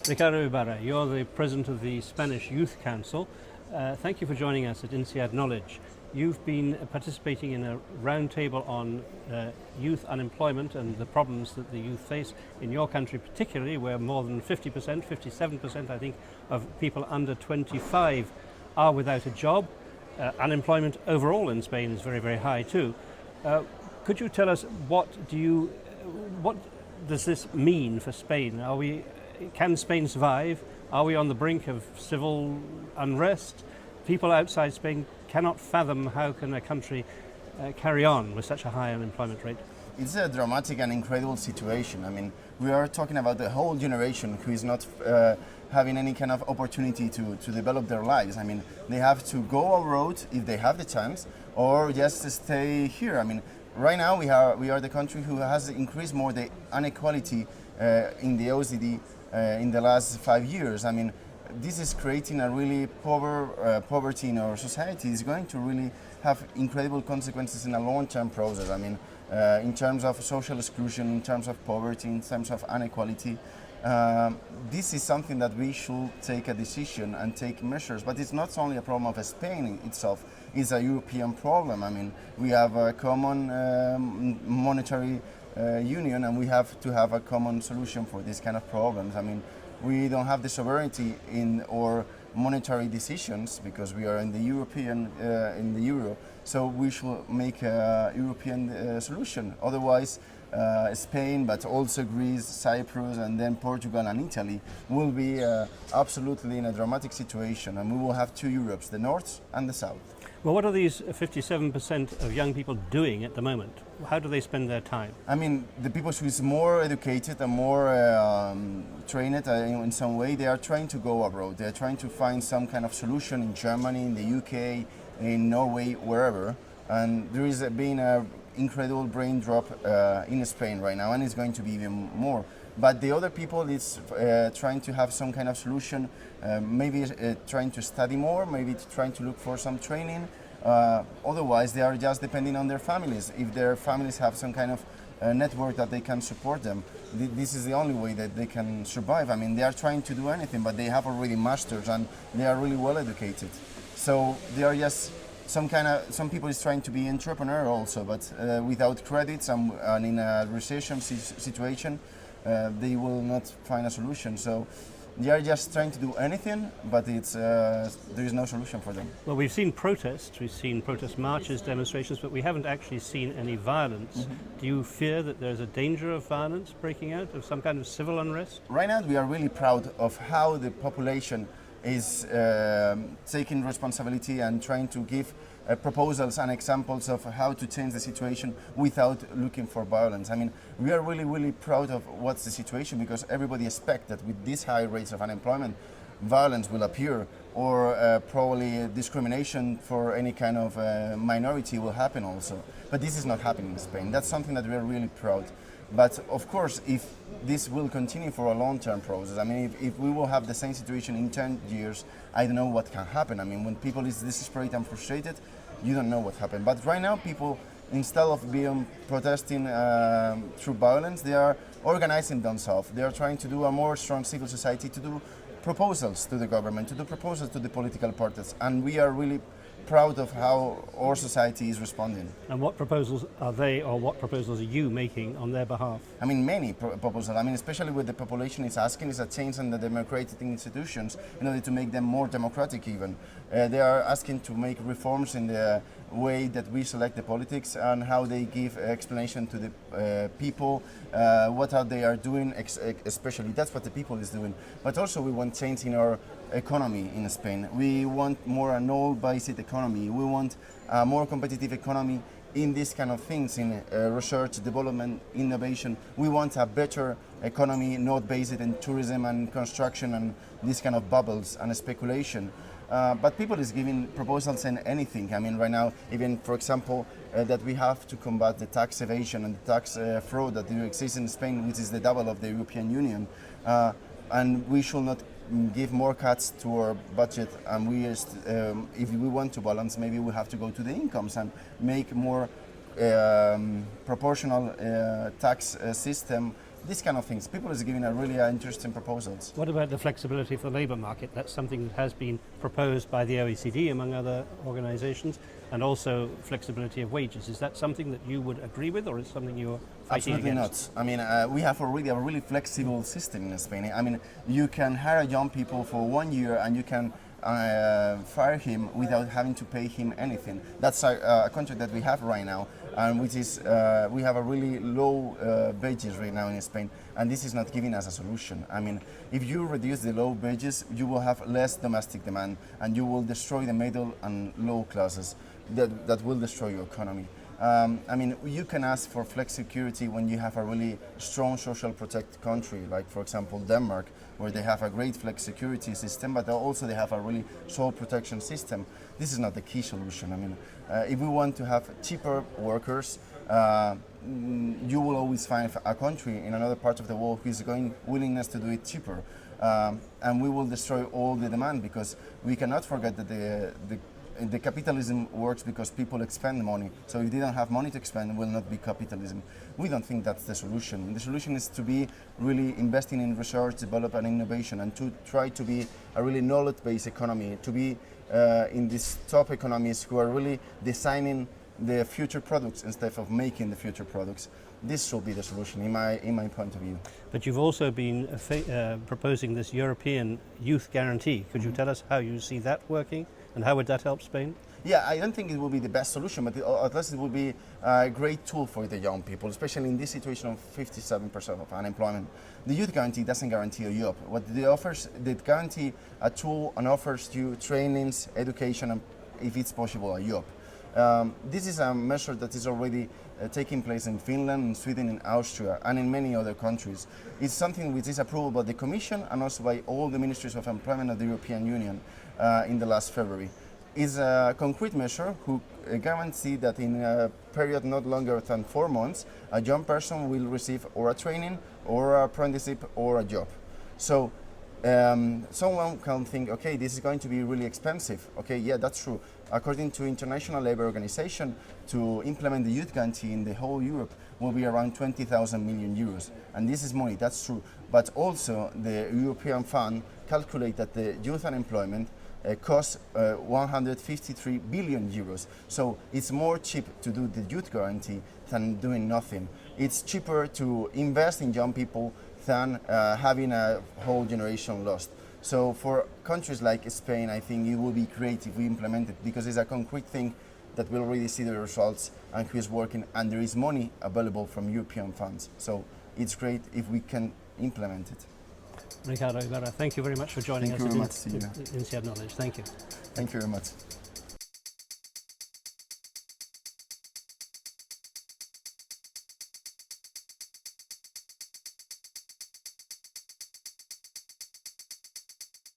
Ricardo Ibarra, you're the president of the Spanish Youth Council. Thank you for joining us at INSEAD Knowledge. You've been participating in a roundtable on youth unemployment and the problems that the youth face in your country particularly, where more than 50%, 57% I think, of people under 25 are without a job. Unemployment overall in Spain is very, very high too. Could you tell us what does this mean for Spain? Can Spain survive? Are we on the brink of civil unrest? People outside Spain cannot fathom how can a country carry on with such a high unemployment rate. It's a dramatic and incredible situation. I mean, we are talking about the whole generation who is not having any kind of opportunity to develop their lives. I mean, they have to go abroad if they have the chance, or just stay here. I mean, right now we are the country who has increased more the inequality in the OECD in the last 5 years. I mean, this is creating a really poverty in our society. It's going to really have incredible consequences in a long-term process. I mean, in terms of social exclusion, in terms of poverty, in terms of inequality. This is something that we should take a decision and take measures. But it's not only a problem of Spain itself, it's a European problem. I mean, we have a common monetary union, and we have to have a common solution for these kind of problems. I mean, we don't have the sovereignty in our monetary decisions because we are in the in the euro. So we should make a European solution. Otherwise, Spain, but also Greece, Cyprus, and then Portugal and Italy will be absolutely in a dramatic situation, and we will have two Europes, the north and the south. Well, what are these 57% of young people doing at the moment? How do they spend their time? I mean, the people who is more educated and more trained in some way, they are trying to go abroad. They are trying to find some kind of solution in Germany, in the UK, in Norway, wherever. And there is been an incredible brain drop in Spain right now, and it's going to be even more. But the other people is trying to have some kind of solution, maybe trying to study more, maybe trying to look for some training. Otherwise, they are just depending on their families. If their families have some kind of network that they can support them, this is the only way that they can survive. I mean, they are trying to do anything, but they have already masters and they are really well educated. So they are just some people is trying to be entrepreneur also, but without credits and in a recession situation, they will not find a solution. So they are just trying to do anything, but there is no solution for them. Well, we've seen protests, we've seen protest marches, demonstrations, but we haven't actually seen any violence. Mm-hmm. Do you fear that there's a danger of violence breaking out, of some kind of civil unrest? Right now, we are really proud of how the population is taking responsibility and trying to give proposals and examples of how to change the situation without looking for violence. I mean, we are really, really proud of what's the situation, because everybody expects that with these high rates of unemployment, violence will appear, or probably discrimination for any kind of minority will happen also. But this is not happening in Spain. That's something that we are really proud. But of course, if this will continue for a long-term process, I mean, if we will have the same situation in 10 years, I don't know what can happen. I mean, when people is desperate and frustrated, you don't know what happened. But right now, people, instead of being protesting through violence, they are organizing themselves. They are trying to do a more strong civil society, to do proposals to the government, to do proposals to the political parties. And we are really proud of how our society is responding. And what proposals are they, or what proposals are you making on their behalf? I mean, many proposals. I mean, especially what the population is asking is a change in the democratic institutions in order to make them more democratic even. They are asking to make reforms in the way that we select the politics and how they give explanation to the people, what they are doing, especially. That's what the people is doing. But also we want change in our economy in Spain. We want more an all-based economy. We want a more competitive economy in these kind of things, in research, development, innovation. We want a better economy, not based in tourism and construction and these kind of bubbles and speculation. But people is giving proposals in anything. I mean, right now, even for example, that we have to combat the tax evasion and the tax fraud that exists in Spain, which is the double of the European Union. And we should not give more cuts to our budget, and if we want to balance, maybe we have to go to the incomes and make more proportional tax system these kind of things. People is giving a really interesting proposals. What about the flexibility of the labour market? That's something that has been proposed by the OECD, among other organisations, and also flexibility of wages. Is that something that you would agree with, or is it something you're fighting Absolutely against? not. I mean, we have already a really flexible system in Spain. I mean, you can hire young people for 1 year and you can fire him without having to pay him anything. That's a contract that we have right now, and which is we have a really low wages right now in Spain, and this is not giving us a solution. I mean, if you reduce the low wages, you will have less domestic demand, and you will destroy the middle and low classes. That will destroy your economy. I mean, you can ask for flex security when you have a really strong social protect country, like for example Denmark, where they have a great flex security system, but also they have a really social protection system. This is not the key solution. I mean, if we want to have cheaper workers, you will always find a country in another part of the world who is going willingness to do it cheaper, and we will destroy all the demand, because we cannot forget that the capitalism works because people expend money. So if they don't have money to expend, it will not be capitalism. We don't think that's the solution. The solution is to be really investing in research, development, and innovation, and to try to be a really knowledge-based economy, to be in these top economies who are really designing the future products instead of making the future products. This should be the solution in my point of view. But you've also been proposing this European youth guarantee. Could you tell us how you see that working, and how would that help Spain? Yeah, I don't think it will be the best solution, but at least it will be a great tool for the young people, especially in this situation of 57% of unemployment. The youth guarantee doesn't guarantee a job. What it offers, they guarantee a tool and offers you trainings, education, and if it's possible, a job. This is a measure that is already taking place in Finland, in Sweden, in Austria, and in many other countries. It's something which is approved by the Commission and also by all the ministries of employment of the European Union in the last February. It's a concrete measure who guarantee that in a period not longer than 4 months, a young person will receive or a training or an apprenticeship or a job. So someone can think, okay, this is going to be really expensive. Okay, yeah, that's true. According to International Labour Organization, to implement the youth guarantee in the whole Europe will be around 20,000 million euros. And this is money, that's true. But also the European Fund calculate that the youth unemployment costs 153 billion euros. So it's more cheap to do the youth guarantee than doing nothing. It's cheaper to invest in young people than having a whole generation lost. So for countries like Spain, I think it will be great if we implement it, because it's a concrete thing that we already see the results and who is working, and there is money available from European funds. So it's great if we can implement it. Ricardo Ibarra, thank you very much for joining Thank us you very at much, INSEAD Knowledge. Thank you. Thank you very much.